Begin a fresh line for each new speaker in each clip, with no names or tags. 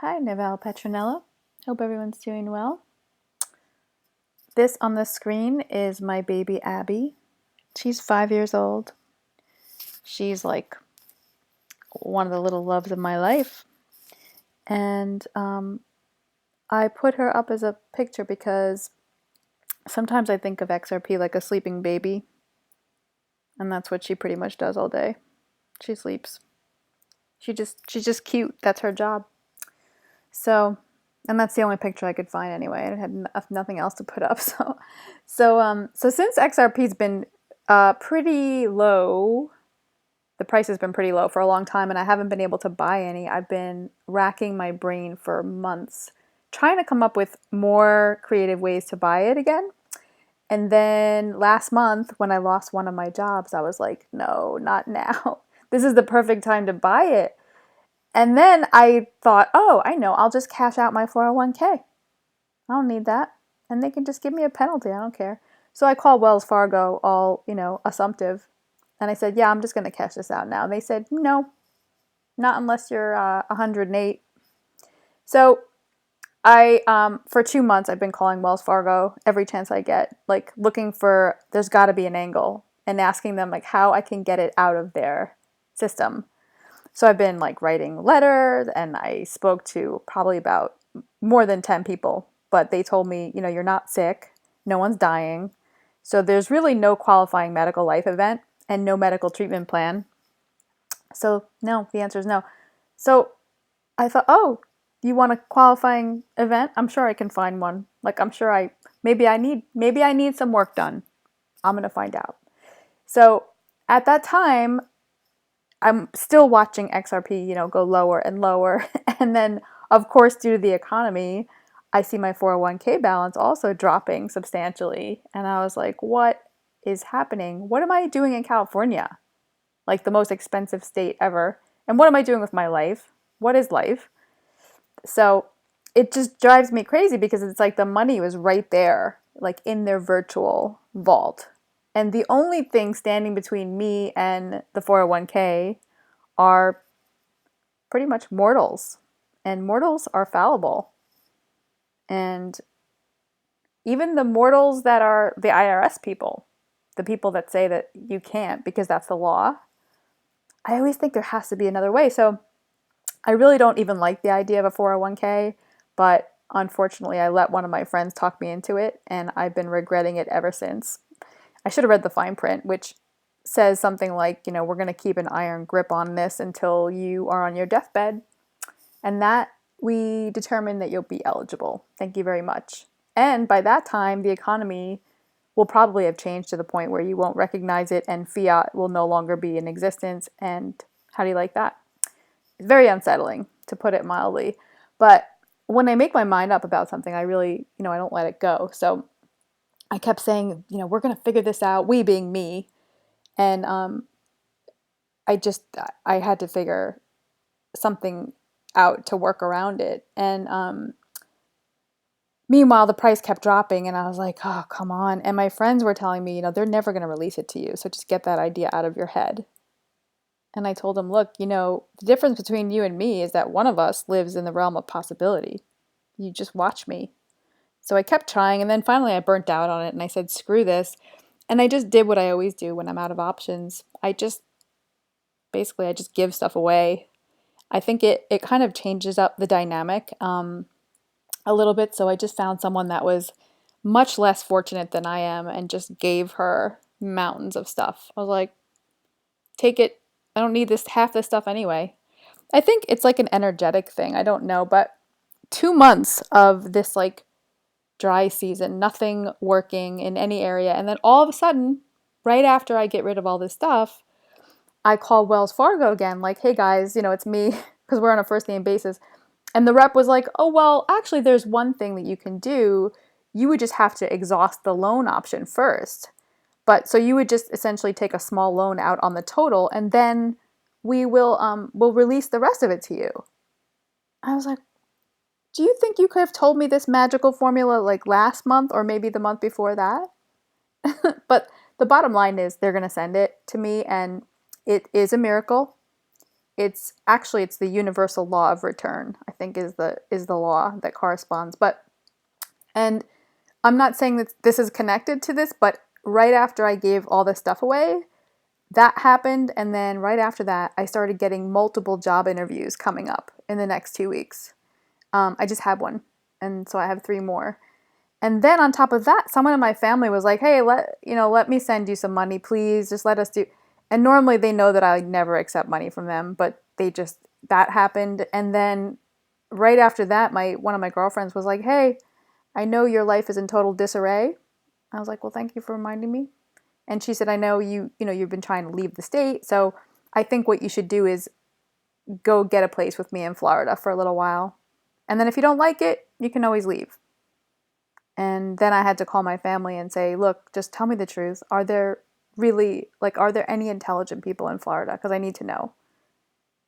Hi, Naval Petronella. Hope everyone's doing well. This on the screen is my baby Abby. She's 5 years old. She's like one of the little loves of my life. And I put her up as a picture because sometimes I think of XRP like a sleeping baby. And that's what she pretty much does all day. She sleeps. She's just cute. That's her job. So, and that's the only picture I could find anyway. I had nothing else to put up. So since XRP's been pretty low, the price has been pretty low for a long time, and I haven't been able to buy any. I've been racking my brain for months, trying to come up with more creative ways to buy it again. And then last month, when I lost one of my jobs, I was like, no, not now. This is the perfect time to buy it. And then I thought, oh, I know, I'll just cash out my 401k. I don't need that. And they can just give me a penalty. I don't care. So I called Wells Fargo all, assumptive. And I said, yeah, I'm just going to cash this out now. And they said, no, not unless you're 108. So for 2 months, I've been calling Wells Fargo every chance I get, like looking for, there's got to be an angle, and asking them like how I can get it out of their system. So I've been like writing letters, and I spoke to probably about more than 10 people, but they told me, you're not sick, no one's dying. So there's really no qualifying medical life event and no medical treatment plan. So no, the answer is no. So I thought, oh, you want a qualifying event? I'm sure I can find one. Like I'm sure maybe I need some work done. I'm going to find out. So at that time, I'm still watching XRP, go lower and lower. And then, of course, due to the economy, I see my 401k balance also dropping substantially. And I was like, what is happening? What am I doing in California? Like the most expensive state ever. And what am I doing with my life? What is life? So it just drives me crazy because it's like the money was right there, like in their virtual vault. And the only thing standing between me and the 401k are pretty much mortals. And mortals are fallible. And even the mortals that are the IRS people, the people that say that you can't because that's the law, I always think there has to be another way. So I really don't even like the idea of a 401k, but unfortunately I let one of my friends talk me into it, and I've been regretting it ever since. I should have read the fine print, which says something like, we're going to keep an iron grip on this until you are on your deathbed, and that we determine that you'll be eligible. Thank you very much. And by that time, the economy will probably have changed to the point where you won't recognize it and fiat will no longer be in existence. And how do you like that? It's very unsettling, to put it mildly. But when I make my mind up about something, I really, I don't let it go. So I kept saying, we're going to figure this out, we being me. And I had to figure something out to work around it. And meanwhile, the price kept dropping, and I was like, oh, come on. And my friends were telling me, they're never going to release it to you. So just get that idea out of your head. And I told them, look, the difference between you and me is that one of us lives in the realm of possibility. You just watch me. So I kept trying, and then finally I burnt out on it, and I said, screw this. And I just did what I always do when I'm out of options. I just give stuff away. I think it kind of changes up the dynamic a little bit. So I just found someone that was much less fortunate than I am and just gave her mountains of stuff. I was like, take it. I don't need half this stuff anyway. I think it's like an energetic thing. I don't know, but 2 months of this like dry season, nothing working in any area. And then all of a sudden, right after I get rid of all this stuff, I call Wells Fargo again, like, hey guys, it's me, because we're on a first name basis. And the rep was like, oh, well, actually, there's one thing that you can do. You would just have to exhaust the loan option first. But so you would just essentially take a small loan out on the total, and then we'll release the rest of it to you. I was like, do you think you could have told me this magical formula like last month or maybe the month before that? But the bottom line is they're going to send it to me, and it is a miracle. it's the universal law of return, I think is the law that corresponds. And I'm not saying that this is connected to this, but right after I gave all this stuff away, that happened, and then right after that, I started getting multiple job interviews coming up in the next 2 weeks. I just had one, and so I have 3 more. And then on top of that, someone in my family was like, "Hey, let me send you some money, please. Just let us do." And normally they know that I never accept money from them, but that happened. And then right after that, one of my girlfriends was like, "Hey, I know your life is in total disarray." I was like, "Well, thank you for reminding me." And she said, "I know you've been trying to leave the state, so I think what you should do is go get a place with me in Florida for a little while. And then if you don't like it, you can always leave." And then I had to call my family and say, "Look, just tell me the truth. Are there any intelligent people in Florida? Because I need to know."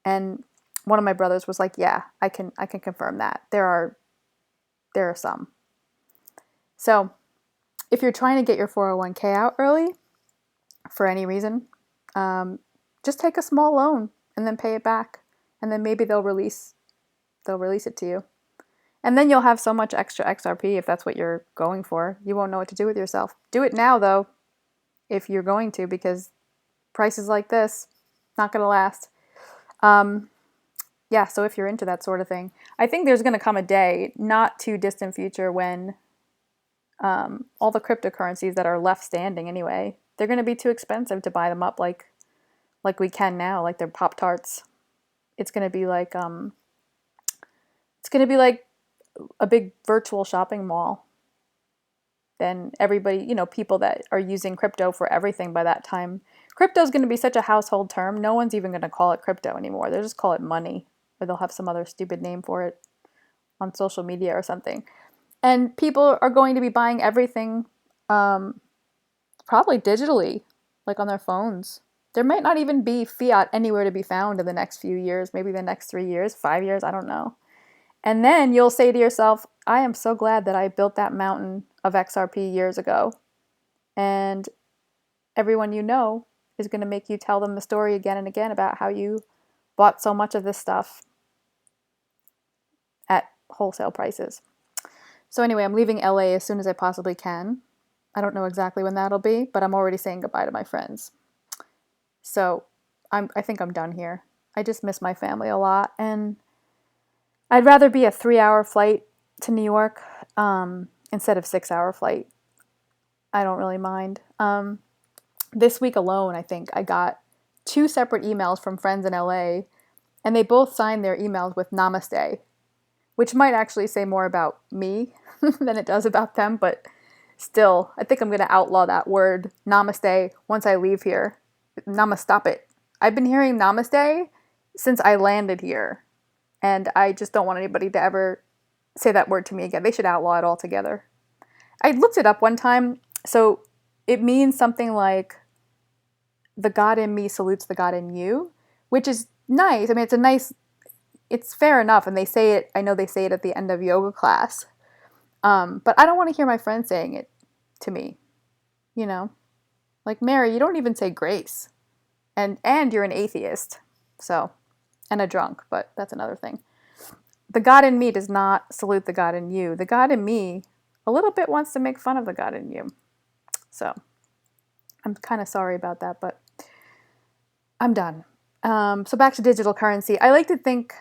And one of my brothers was like, "Yeah, I can confirm that. There are some." So if you're trying to get your 401k out early for any reason, just take a small loan and then pay it back. And then maybe they'll release it to you. And then you'll have so much extra XRP if that's what you're going for. You won't know what to do with yourself. Do it now, though, if you're going to, because prices like this, not going to last. Yeah, so if you're into that sort of thing, I think there's going to come a day, not too distant future, when all the cryptocurrencies that are left standing anyway, they're going to be too expensive to buy them up like we can now, like they're Pop-Tarts. It's going to be like a big virtual shopping mall. Then everybody, people that are using crypto for everything by that time. Crypto is going to be such a household term, no one's even going to call it crypto anymore. They'll just call it money, or they'll have some other stupid name for it on social media or something. And people are going to be buying everything probably digitally, like on their phones. There might not even be fiat anywhere to be found in the next few years, maybe the next 3 years, 5 years, I don't know. And then you'll say to yourself, "I am so glad that I built that mountain of XRP years ago." And everyone you know is going to make you tell them the story again and again about how you bought so much of this stuff at wholesale prices. So anyway, I'm leaving LA as soon as I possibly can. I don't know exactly when that'll be, but I'm already saying goodbye to my friends. So I think I'm done here. I just miss my family a lot, and I'd rather be a 3-hour flight to New York instead of 6-hour flight. I don't really mind. This week alone, I think I got 2 separate emails from friends in LA, and they both signed their emails with "Namaste," which might actually say more about me than it does about them, but still, I think I'm going to outlaw that word, "Namaste," once I leave here. Namastop it. I've been hearing "Namaste" since I landed here. And I just don't want anybody to ever say that word to me again. They should outlaw it altogether. I looked it up one time. So it means something like, "The God in me salutes the God in you," which is nice. I mean, it's fair enough. And I know they say it at the end of yoga class. But I don't want to hear my friends saying it to me. Like, "Mary, you don't even say grace. And you're an atheist." So... and a drunk, but that's another thing. The God in me does not salute the God in you. The God in me a little bit wants to make fun of the God in you. So I'm kind of sorry about that, but I'm done. So back to digital currency. I like to think,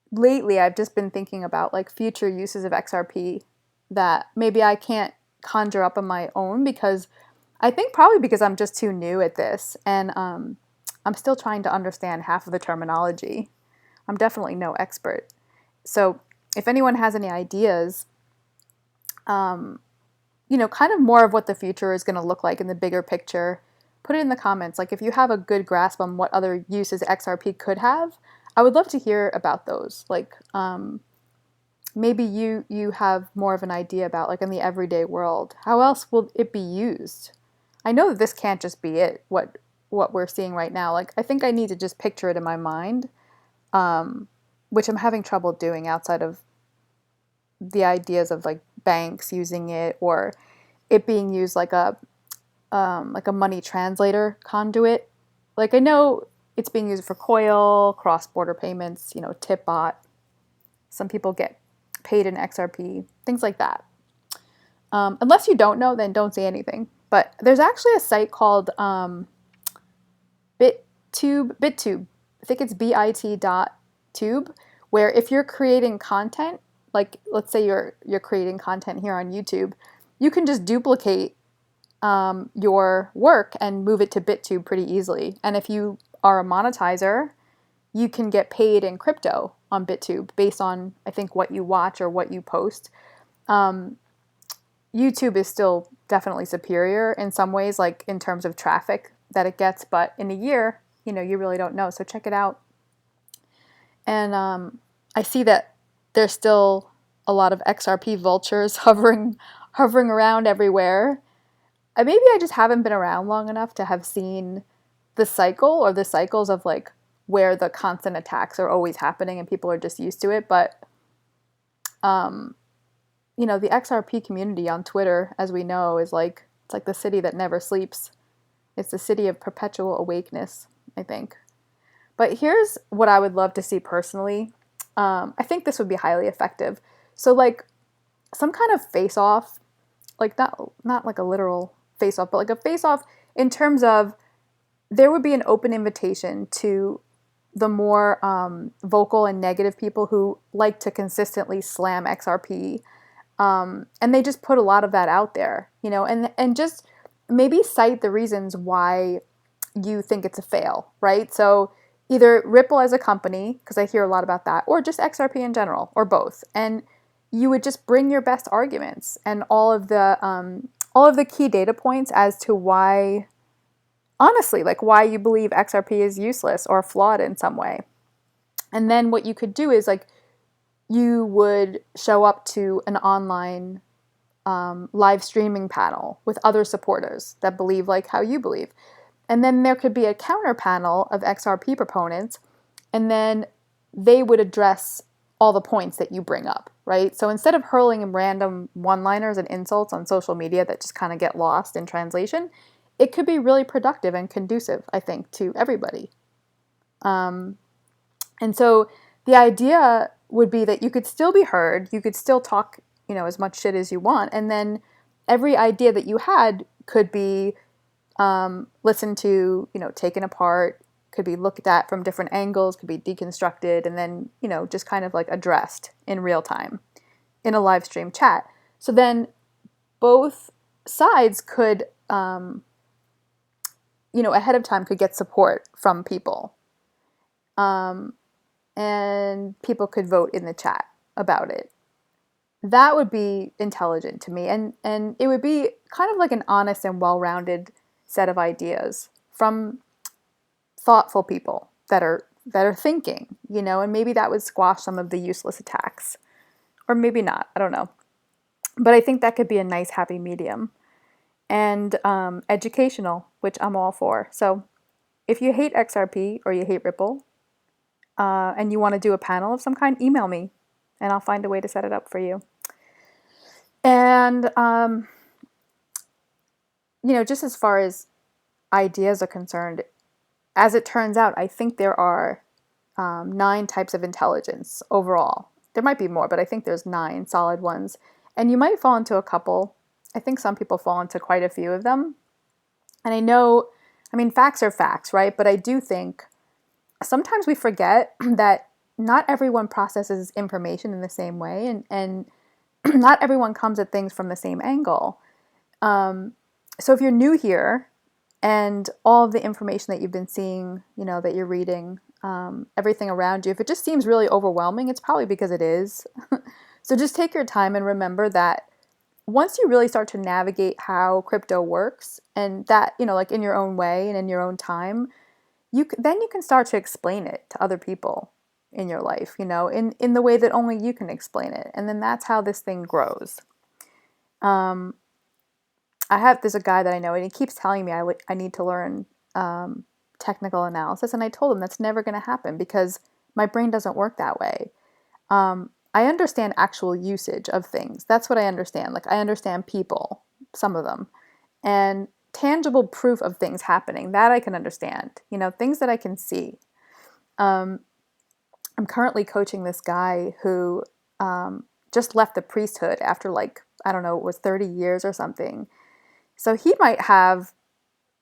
lately I've just been thinking about like future uses of XRP that maybe I can't conjure up on my own, because I think probably because I'm just too new at this, and I'm still trying to understand half of the terminology. I'm definitely no expert. So if anyone has any ideas, kind of more of what the future is going to look like in the bigger picture, put it in the comments. Like, if you have a good grasp on what other uses XRP could have, I would love to hear about those. Like, maybe you have more of an idea about, like, in the everyday world, how else will it be used? I know that this can't just be it, what we're seeing right now. Like, I think I need to just picture it in my mind, which I'm having trouble doing outside of the ideas of like banks using it, or it being used like a money translator conduit. Like, I know it's being used for Coil, cross-border payments, you know, TipBot. Some people get paid in XRP, things like that. Unless you don't know, then don't say anything. But there's actually a site called BitTube. I think it's bit.tube, where if you're creating content, like let's say you're creating content here on YouTube, you can just duplicate your work and move it to BitTube pretty easily. And if you are a monetizer, you can get paid in crypto on BitTube based on, I think, what you watch or what you post. YouTube is still definitely superior in some ways, like in terms of traffic that it gets, but in a year, you know, you really don't know. So check it out. And I see that there's still a lot of XRP vultures hovering around everywhere. Maybe I just haven't been around long enough to have seen the cycle or the cycles of like where the constant attacks are always happening and people are just used to it. But you know, the XRP community on Twitter, as we know, is like, it's like the city that never sleeps. It's the city of perpetual awakeness, I think. But here's what I would love to see personally. I think this would be highly effective. So like some kind of face-off, like not like a literal face-off, but like a face-off in terms of there would be an open invitation to the more vocal and negative people who like to consistently slam XRP. And they just put a lot of that out there, you know, and just maybe cite the reasons why you think it's a fail, right? So either Ripple as a company, because I hear a lot about that, or just XRP in general, or both. And you would just bring your best arguments and all of the key data points as to why, honestly, like why you believe XRP is useless or flawed in some way. And then what you could do is like you would show up to an online live streaming panel with other supporters that believe like how you believe. And then there could be a counter panel of XRP proponents, and then they would address all the points that you bring up, right? So instead of hurling random one-liners and insults on social media that just kind of get lost in translation, it could be really productive and conducive, I think, to everybody. And so the idea would be that you could still be heard, you could still talk, you know, as much shit as you want, and then every idea that you had could be listened to, you know, taken apart, could be looked at from different angles, could be deconstructed, and then, you know, just kind of like addressed in real time in a live stream chat. So then both sides could, you know, ahead of time could get support from people. And people could vote in the chat about it. That would be intelligent to me. And it would be kind of like an honest and well-rounded set of ideas from thoughtful people that are thinking, you know, and maybe that would squash some of the useless attacks. Or maybe not, I don't know. But I think that could be a nice happy medium. And educational, which I'm all for. So if you hate XRP or you hate Ripple, and you want to do a panel of some kind, email me and I'll find a way to set it up for you. And, you know, just as far as ideas are concerned, as it turns out, I think there are 9 types of intelligence overall. There might be more, but I think there's 9 solid ones. And you might fall into a couple. I think some people fall into quite a few of them. And I know, I mean, facts are facts, right? But I do think sometimes we forget that not everyone processes information in the same way, and not everyone comes at things from the same angle. So if you're new here and all of the information that you've been seeing, you know, that you're reading, everything around you, if it just seems really overwhelming, it's probably because it is. So just take your time and remember that once you really start to navigate how crypto works, and that, you know, like in your own way and in your own time, then you can start to explain it to other people in your life, you know, in the way that only you can explain it. And then that's how this thing grows. There's a guy that I know, and he keeps telling me I need to learn technical analysis. And I told him that's never going to happen because my brain doesn't work that way. I understand actual usage of things. That's what I understand. Like I understand people, some of them. And tangible proof of things happening. That I can understand. You know, things that I can see. I'm currently coaching this guy who just left the priesthood after like, I don't know, it was 30 years or something. So he might have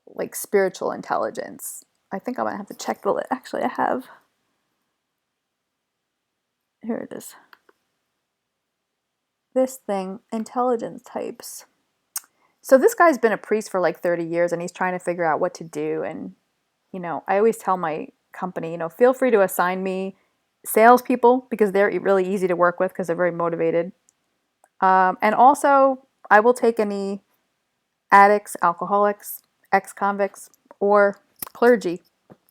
like spiritual intelligence. I think I might have to check the list. Actually, I have. Here it is. This thing, intelligence types. So this guy's been a priest for like 30 years and he's trying to figure out what to do. And, you know, I always tell my company, you know, feel free to assign me salespeople because they're really easy to work with because they're very motivated. And also, I will take any addicts, alcoholics, ex-convicts, or clergy.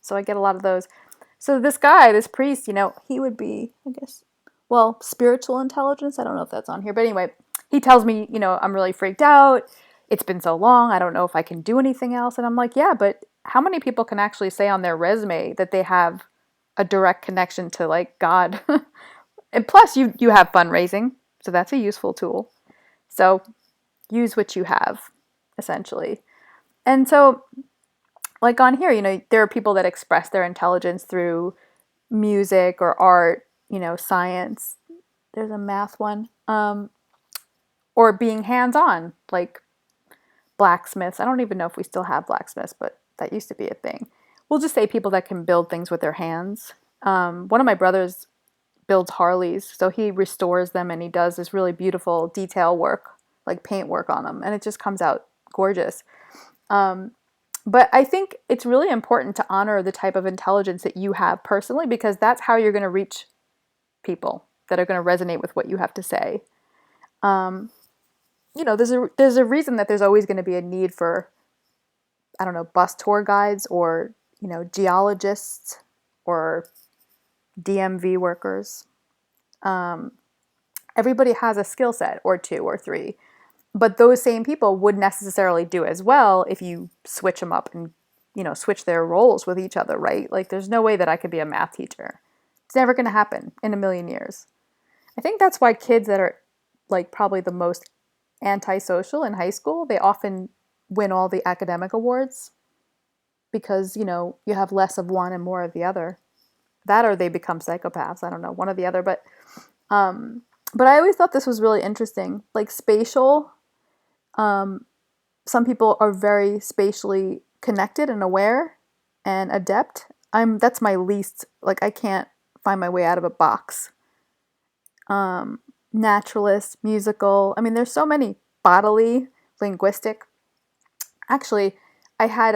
So I get a lot of those. So this guy, this priest, you know, he would be, I guess, well, spiritual intelligence. I don't know if that's on here. But anyway, he tells me, you know, I'm really freaked out. It's been so long. I don't know if I can do anything else. And I'm like, yeah, but how many people can actually say on their resume that they have a direct connection to like God? And plus you have fundraising. So that's a useful tool. So use what you have, essentially. And so like on here, you know, there are people that express their intelligence through music or art, you know, science. There's a math one. Or being hands-on, like blacksmiths. I don't even know if we still have blacksmiths, but that used to be a thing. We'll just say people that can build things with their hands. One of my brothers builds Harleys, so he restores them and he does this really beautiful detail work, like paint work on them, and it just comes out gorgeous. But I think it's really important to honor the type of intelligence that you have personally because that's how you're going to reach people that are going to resonate with what you have to say. You know, there's a reason that there's always going to be a need for, I don't know, bus tour guides or, you know, geologists or DMV workers. Everybody has a skill set or two or three, but those same people wouldn't necessarily do as well if you switch them up and, you know, switch their roles with each other, right? Like there's no way that I could be a math teacher. It's never going to happen in a million years. I think that's why kids that are like probably the most antisocial in high school, they often win all the academic awards because, you know, you have less of one and more of the other. That or they become psychopaths. I don't know, one or the other. But I always thought this was really interesting. Like spatial, some people are very spatially connected and aware and adept. That's my least, like I can't find my way out of a box. Naturalist, musical. I mean, there's so many. Bodily, linguistic. Actually, I had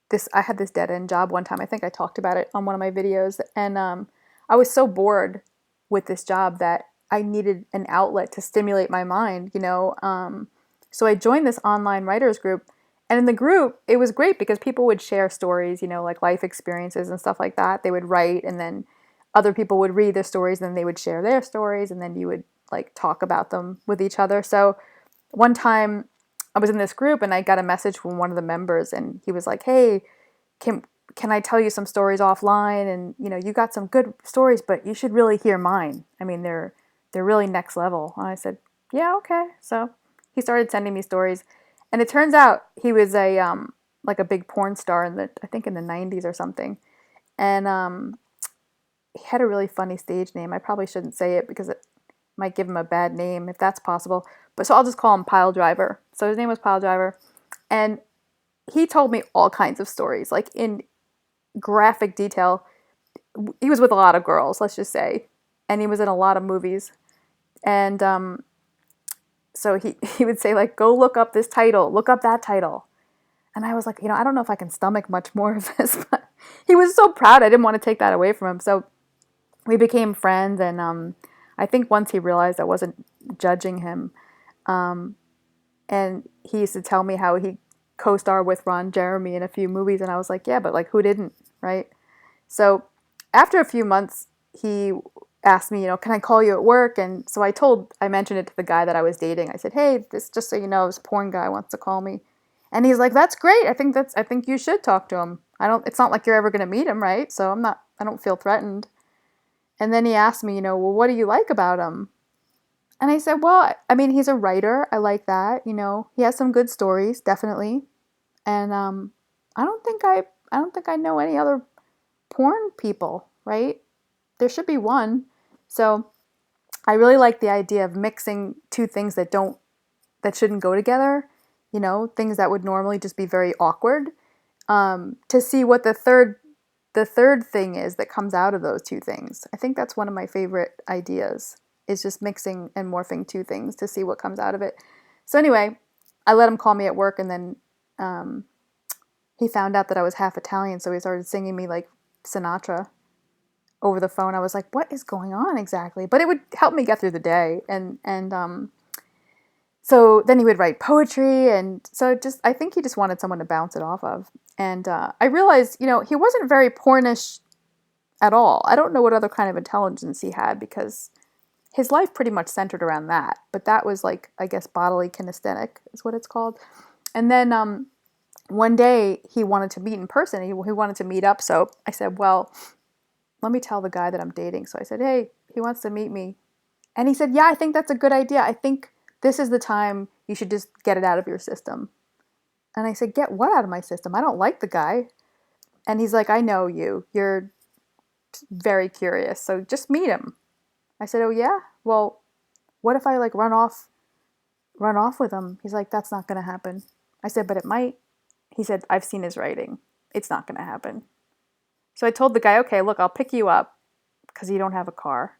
this dead end job one time. I think I talked about it on one of my videos, and I was so bored with this job that I needed an outlet to stimulate my mind. You know, so I joined this online writers group, and in the group, it was great because people would share stories. You know, like life experiences and stuff like that. They would write, and then other people would read their stories, and then they would share their stories, and then you would like talk about them with each other. So one time I was in this group and I got a message from one of the members and he was like, hey, can I tell you some stories offline? And, you know, you got some good stories, but you should really hear mine. I mean, they're really next level. And I said, yeah, okay. So he started sending me stories. And it turns out he was like a big porn star I think in the 90s or something. And he had a really funny stage name. I probably shouldn't say it because it might give him a bad name if that's possible. But so I'll just call him Pile Driver. So his name was Pile Driver. And he told me all kinds of stories, like in graphic detail. He was with a lot of girls, let's just say. And he was in a lot of movies. And so he would say, like, go look up this title, look up that title. And I was like, you know, I don't know if I can stomach much more of this. But he was so proud. I didn't want to take that away from him. So we became friends. And I think once he realized I wasn't judging him, and he used to tell me how he co-starred with Ron Jeremy in a few movies, and I was like, yeah, but like who didn't, right? So after a few months, he asked me, you know, can I call you at work? And so I mentioned it to the guy that I was dating. I said, hey, this, just so you know, this porn guy wants to call me. And he's like, that's great. I think you should talk to him. It's not like you're ever going to meet him, right? So I don't feel threatened. And then he asked me, you know, well, what do you like about him? And I said, well, I mean, he's a writer. I like that. You know, he has some good stories, definitely. And I don't think I know any other porn people, right? There should be one. So I really like the idea of mixing two things that shouldn't go together, you know, things that would normally just be very awkward, to see what the third thing is that comes out of those two things. I think that's one of my favorite ideas, is just mixing and morphing two things to see what comes out of it. So anyway, I let him call me at work, and then um, he found out that I was half Italian, so he started singing me like Sinatra over the phone. I was like, "What is going on exactly?" But it would help me get through the day, and so then he would write poetry, and so just I think he just wanted someone to bounce it off of. And I realized, you know, he wasn't very pornish at all. I don't know what other kind of intelligence he had, because his life pretty much centered around that. But that was like, I guess, bodily kinesthetic is what it's called. And then one day he wanted to meet in person. He wanted to meet up. So I said, well, let me tell the guy that I'm dating. So I said, hey, he wants to meet me. And he said, yeah, I think that's a good idea. I think this is the time you should just get it out of your system. And I said, get what out of my system? I don't like the guy. And he's like, I know you. You're very curious. So just meet him. I said, oh yeah? Well, what if I like run off with him? He's like, that's not going to happen. I said, but it might. He said, I've seen his writing. It's not going to happen. So I told the guy, okay, look, I'll pick you up because you don't have a car.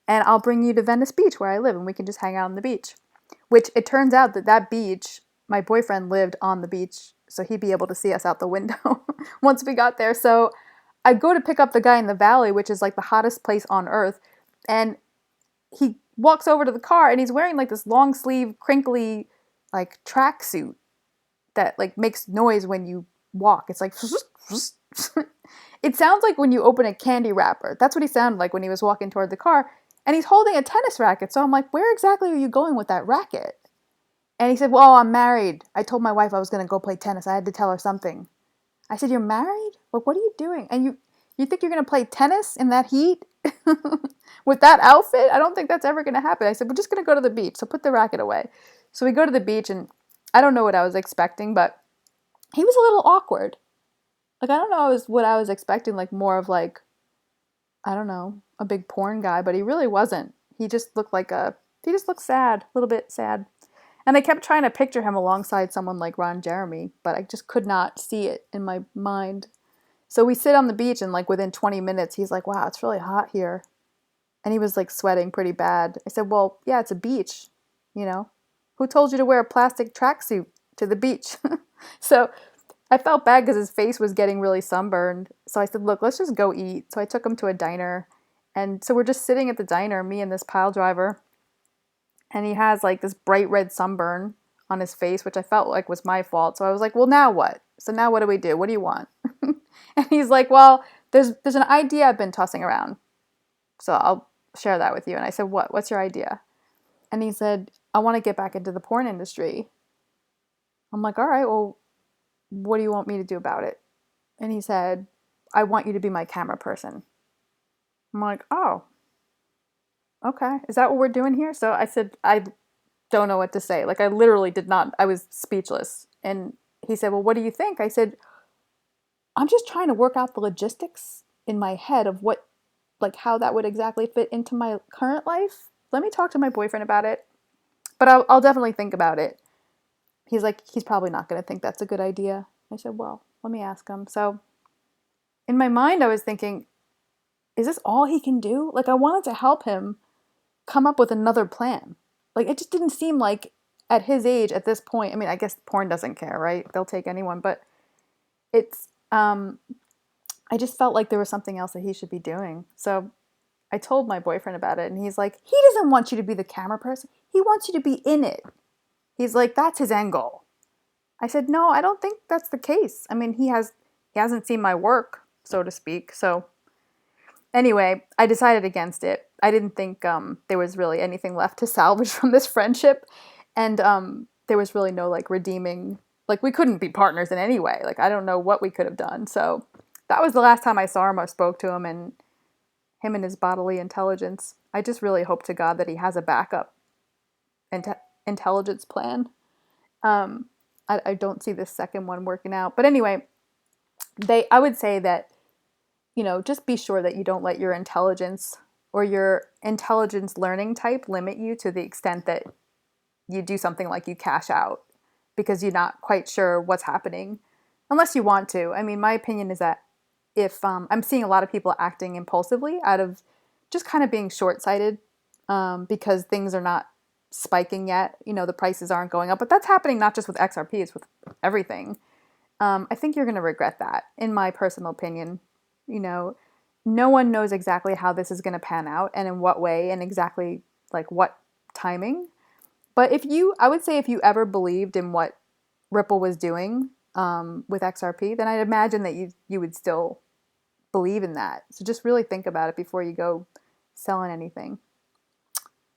And I'll bring you to Venice Beach where I live, and we can just hang out on the beach. Which it turns out that beach, my boyfriend lived on the beach, so he'd be able to see us out the window once we got there. So I go to pick up the guy in the valley, which is like the hottest place on earth, and he walks over to the car, and he's wearing like this long sleeve, crinkly, like tracksuit that like makes noise when you walk. It's like it sounds like when you open a candy wrapper. That's what he sounded like when he was walking toward the car. And he's holding a tennis racket. So I'm like, where exactly are you going with that racket? And he said, well, I'm married. I told my wife I was going to go play tennis. I had to tell her something. I said, you're married? Well, what are you doing? And you think you're going to play tennis in that heat with that outfit? I don't think that's ever going to happen. I said, we're just going to go to the beach. So put the racket away. So we go to the beach, and I don't know what I was expecting, but he was a little awkward. Like, I don't know what I was expecting, like more of like, I don't know, a big porn guy, but he really wasn't. He just looked he just looked sad, a little bit sad. And I kept trying to picture him alongside someone like Ron Jeremy, but I just could not see it in my mind. So we sit on the beach, and like within 20 minutes, he's like, wow, it's really hot here. And he was like sweating pretty bad. I said, well, yeah, it's a beach, you know? Who told you to wear a plastic tracksuit to the beach? So I felt bad because his face was getting really sunburned. So I said, look, let's just go eat. So I took him to a diner. And so we're just sitting at the diner, me and this pile driver. And he has like this bright red sunburn on his face, which I felt like was my fault. So I was like, well, now what? So now what do we do? What do you want? And he's like, well, there's an idea I've been tossing around. So I'll share that with you. And I said, what? What's your idea? And he said, I want to get back into the porn industry. I'm like, all right, well, what do you want me to do about it? And he said, I want you to be my camera person. I'm like, oh, okay. Is that what we're doing here? So I said, I don't know what to say. Like, I literally did not, I was speechless. And he said, well, what do you think? I said, I'm just trying to work out the logistics in my head of what, like, how that would exactly fit into my current life. Let me talk to my boyfriend about it. But I'll definitely think about it. He's like, he's probably not going to think that's a good idea. I said, well, let me ask him. So in my mind, I was thinking, is this all he can do? Like, I wanted to help him come up with another plan. Like, it just didn't seem like at his age, at this point, I mean, I guess porn doesn't care, right? They'll take anyone, but it's, I just felt like there was something else that he should be doing. So I told my boyfriend about it, and he's like, he doesn't want you to be the camera person. He wants you to be in it. He's like, that's his end goal. I said, no, I don't think that's the case. I mean, he hasn't seen my work, so to speak. So anyway, I decided against it. I didn't think there was really anything left to salvage from this friendship. And there was really no like redeeming, like we couldn't be partners in any way. Like I don't know what we could have done. So that was the last time I saw him or spoke to him, and him and his bodily intelligence. I just really hope to God that he has a backup intelligence plan. I don't see this second one working out. But anyway, I would say that, just be sure that you don't let your intelligence or your intelligence learning type limit you to the extent that you do something like you cash out because you're not quite sure what's happening, unless you want to. I mean, my opinion is that if I'm seeing a lot of people acting impulsively out of just kind of being short-sighted, because things are not spiking yet. The prices aren't going up, but that's happening not just with XRP, it's with everything. I think you're going to regret that, in my personal opinion. No one knows exactly how this is going to pan out and in what way and exactly like what timing. But I would say if you ever believed in what Ripple was doing with XRP, then I'd imagine that you would still believe in that. So just really think about it before you go selling anything.